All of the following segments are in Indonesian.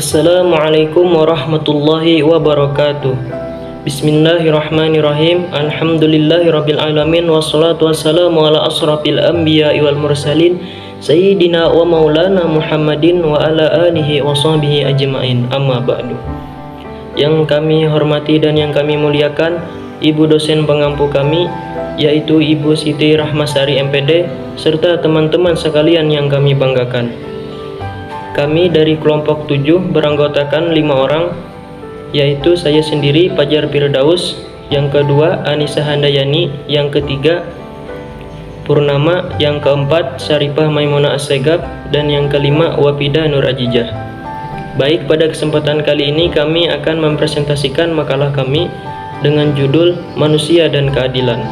Assalamualaikum warahmatullahi wabarakatuh. Bismillahirrahmanirrahim. Alhamdulillahirabbil alamin wassalatu wassalamu ala asrafil anbiya'i wal mursalin sayyidina wa maulana Muhammadin wa ala alihi wa sahbihi ajmain. Amma ba'du. Yang kami hormati dan yang kami muliakan Ibu dosen pengampu kami, yaitu Ibu Siti Rahmasari MPD, serta teman-teman sekalian yang kami banggakan. Kami dari kelompok 7 beranggotakan 5 orang, yaitu saya sendiri Fajar Firdaus, yang kedua Anissa Handayani, yang ketiga Purnama, yang keempat Syarifah Maimunah Assegaf, dan yang kelima Wafida Nur Ajijah. Baik, pada kesempatan kali ini kami akan mempresentasikan makalah kami dengan judul Manusia dan Keadilan.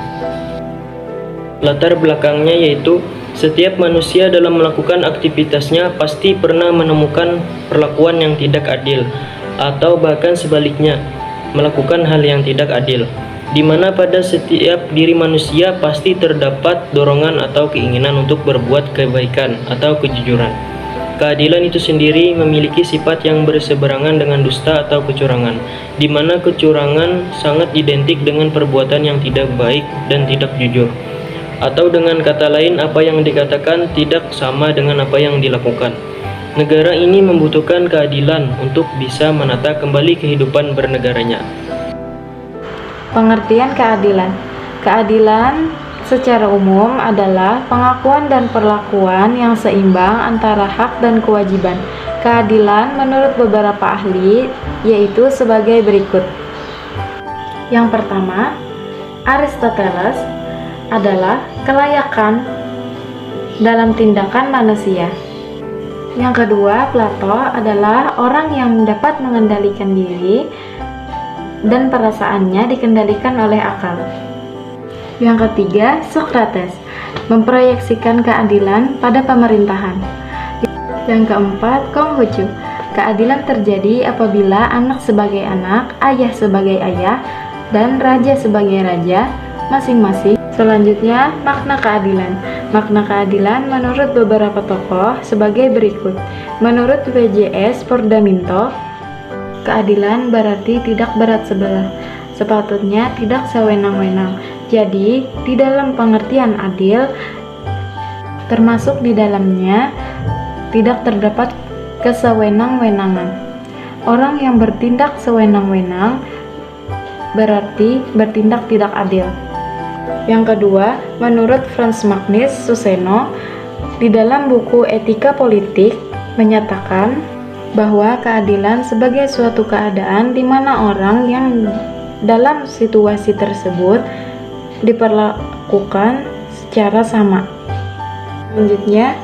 Latar belakangnya yaitu setiap manusia dalam melakukan aktivitasnya pasti pernah menemukan perlakuan yang tidak adil, atau bahkan sebaliknya, melakukan hal yang tidak adil, di mana pada setiap diri manusia pasti terdapat dorongan atau keinginan untuk berbuat kebaikan atau kejujuran. Keadilan itu sendiri memiliki sifat yang berseberangan dengan dusta atau kecurangan, di mana kecurangan sangat identik dengan perbuatan yang tidak baik dan tidak jujur. Atau dengan kata lain, apa yang dikatakan tidak sama dengan apa yang dilakukan. Negara ini membutuhkan keadilan untuk bisa menata kembali kehidupan bernegaranya. Pengertian keadilan. Keadilan secara umum adalah pengakuan dan perlakuan yang seimbang antara hak dan kewajiban. Keadilan menurut beberapa ahli yaitu sebagai berikut. Yang pertama, Aristoteles adalah kelayakan dalam tindakan manusia. Yang kedua, Plato adalah orang yang dapat mengendalikan diri dan perasaannya dikendalikan oleh akal. Yang ketiga, Socrates memproyeksikan keadilan pada pemerintahan. Yang keempat, Konghucu, keadilan terjadi apabila anak sebagai anak, ayah sebagai ayah, dan raja sebagai raja masing-masing. Selanjutnya, makna keadilan. Makna keadilan menurut beberapa tokoh sebagai berikut. Menurut W.J.S. Pordaminto, keadilan berarti tidak berat sebelah, sepatutnya tidak sewenang-wenang. Jadi, di dalam pengertian adil, termasuk di dalamnya tidak terdapat kesewenang-wenangan. Orang yang bertindak sewenang-wenang berarti bertindak tidak adil. Yang kedua, menurut Franz Magnus Suseno, di dalam buku Etika Politik menyatakan bahwa keadilan sebagai suatu keadaan di mana orang yang dalam situasi tersebut diperlakukan secara sama. Selanjutnya,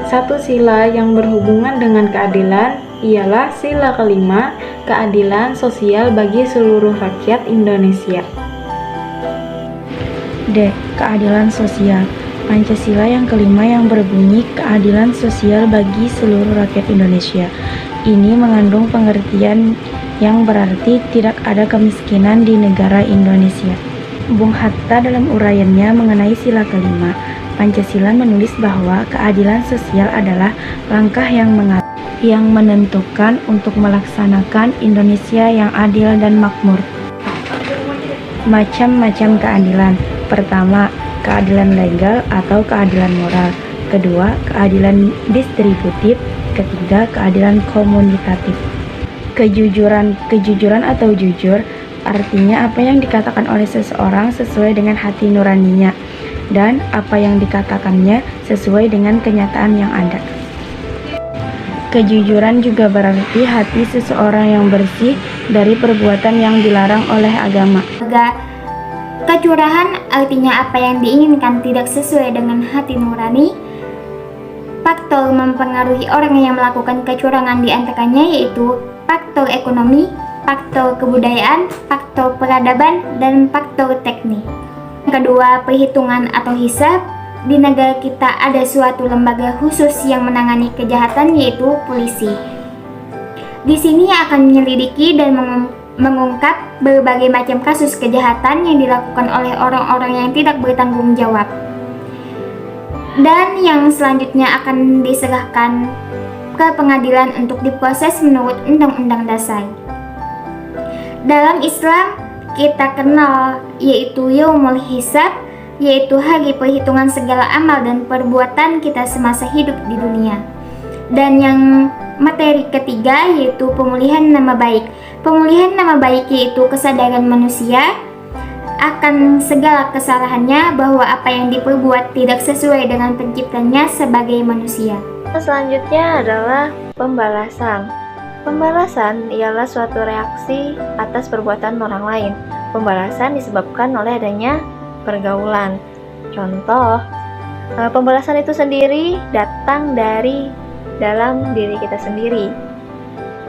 satu sila yang berhubungan dengan keadilan ialah sila kelima, keadilan sosial bagi seluruh rakyat Indonesia. D. Keadilan sosial. Pancasila yang kelima yang berbunyi keadilan sosial bagi seluruh rakyat Indonesia. Ini mengandung pengertian yang berarti tidak ada kemiskinan di negara Indonesia. Bung Hatta dalam uraiannya mengenai sila kelima Pancasila menulis bahwa keadilan sosial adalah langkah yang menentukan untuk melaksanakan Indonesia yang adil dan makmur. Macam-macam keadilan. Pertama, keadilan legal atau keadilan moral. Kedua, keadilan distributif. Ketiga, keadilan komunitatif. Kejujuran atau jujur artinya apa yang dikatakan oleh seseorang sesuai dengan hati nuraninya, dan apa yang dikatakannya sesuai dengan kenyataan yang ada. Kejujuran juga berarti hati seseorang yang bersih dari perbuatan yang dilarang oleh agama. Kecurahan artinya apa yang diinginkan tidak sesuai dengan hati nurani. Faktor mempengaruhi orang yang melakukan kecurangan diantaranya yaitu faktor ekonomi, faktor kebudayaan, faktor peradaban, dan faktor teknik. Kedua, perhitungan atau hisab. Di negara kita ada suatu lembaga khusus yang menangani kejahatan yaitu polisi. Di sini akan menyelidiki dan mengungkap berbagai macam kasus kejahatan yang dilakukan oleh orang-orang yang tidak bertanggung jawab. Dan yang selanjutnya akan diserahkan ke pengadilan untuk diproses menurut Undang-Undang Dasar. Dalam Islam, kita kenal yaitu Yaumul Hisab, yaitu hari perhitungan segala amal dan perbuatan kita semasa hidup di dunia. Dan yang materi ketiga yaitu pemulihan nama baik. Pemulihan nama baik yaitu kesadaran manusia akan segala kesalahannya, bahwa apa yang diperbuat tidak sesuai dengan penciptanya sebagai manusia. Selanjutnya adalah pembalasan. Pembalasan ialah suatu reaksi atas perbuatan orang lain. Pembalasan disebabkan oleh adanya pergaulan. Contoh, pembalasan itu sendiri datang dari dalam diri kita sendiri.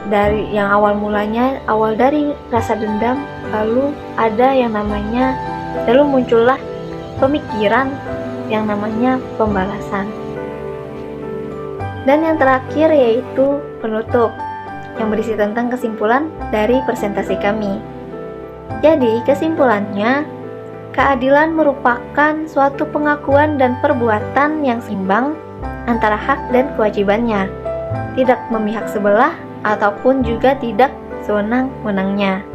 Dari yang awal dari rasa dendam, lalu muncullah pemikiran yang namanya pembalasan. Dan yang terakhir yaitu penutup, yang berisi tentang kesimpulan dari presentasi kami. Jadi kesimpulannya, keadilan merupakan suatu pengakuan dan perbuatan yang seimbang antara hak dan kewajibannya, tidak memihak sebelah ataupun juga tidak sewenang-wenangnya.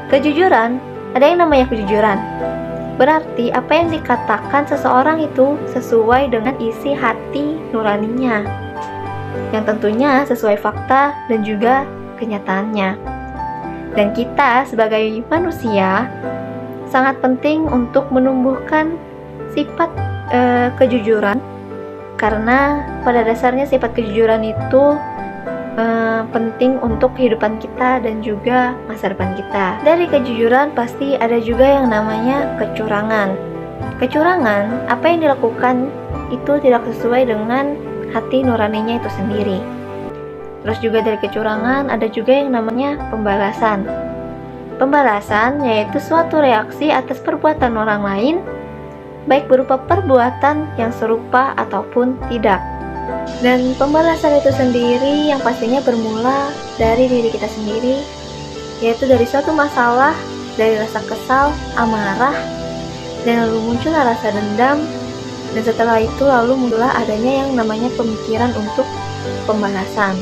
Kejujuran, ada yang namanya kejujuran. Berarti apa yang dikatakan seseorang itu sesuai dengan isi hati nuraninya, yang tentunya sesuai fakta dan juga kenyataannya. Dan kita sebagai manusia sangat penting untuk menumbuhkan sifat kejujuran, karena pada dasarnya sifat kejujuran itu penting untuk kehidupan kita dan juga masa depan kita. Dari kejujuran pasti ada juga yang namanya kecurangan. Kecurangan, apa yang dilakukan itu tidak sesuai dengan hati nuraninya itu sendiri. Terus juga dari kecurangan ada juga yang namanya pembalasan. Pembalasan yaitu suatu reaksi atas perbuatan orang lain, baik berupa perbuatan yang serupa ataupun tidak. Dan pembalasan itu sendiri yang pastinya bermula dari diri kita sendiri, yaitu dari suatu masalah, dari rasa kesal, amarah, dan lalu muncullah rasa dendam, dan setelah itu lalu muncullah adanya yang namanya pemikiran untuk pembalasan.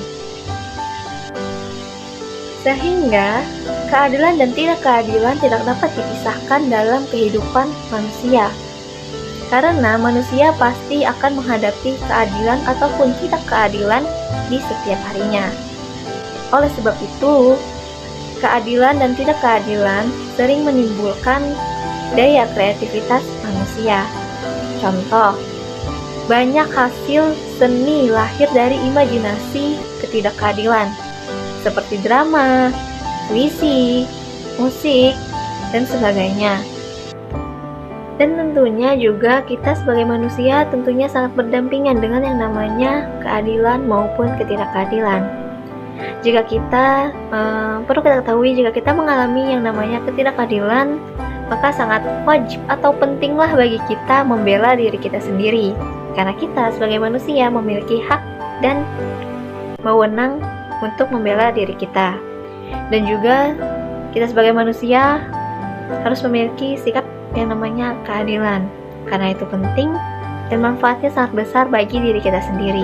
Sehingga keadilan dan tidak keadilan tidak dapat dipisahkan dalam kehidupan manusia. Karena manusia pasti akan menghadapi keadilan ataupun tidak keadilan di setiap harinya. Oleh sebab itu, keadilan dan tidak keadilan sering menimbulkan daya kreativitas manusia. Contoh, banyak hasil seni lahir dari imajinasi ketidakkeadilan, seperti drama, puisi, musik, dan sebagainya. Dan tentunya juga kita sebagai manusia tentunya sangat berdampingan dengan yang namanya keadilan maupun ketidakkeadilan. Jika kita, perlu kita ketahui, jika kita mengalami yang namanya ketidakkeadilan, maka sangat wajib atau pentinglah bagi kita membela diri kita sendiri. Karena kita sebagai manusia memiliki hak dan wewenang untuk membela diri kita. Dan juga kita sebagai manusia harus memiliki sikap yang namanya keadilan, karena itu penting dan manfaatnya sangat besar bagi diri kita sendiri.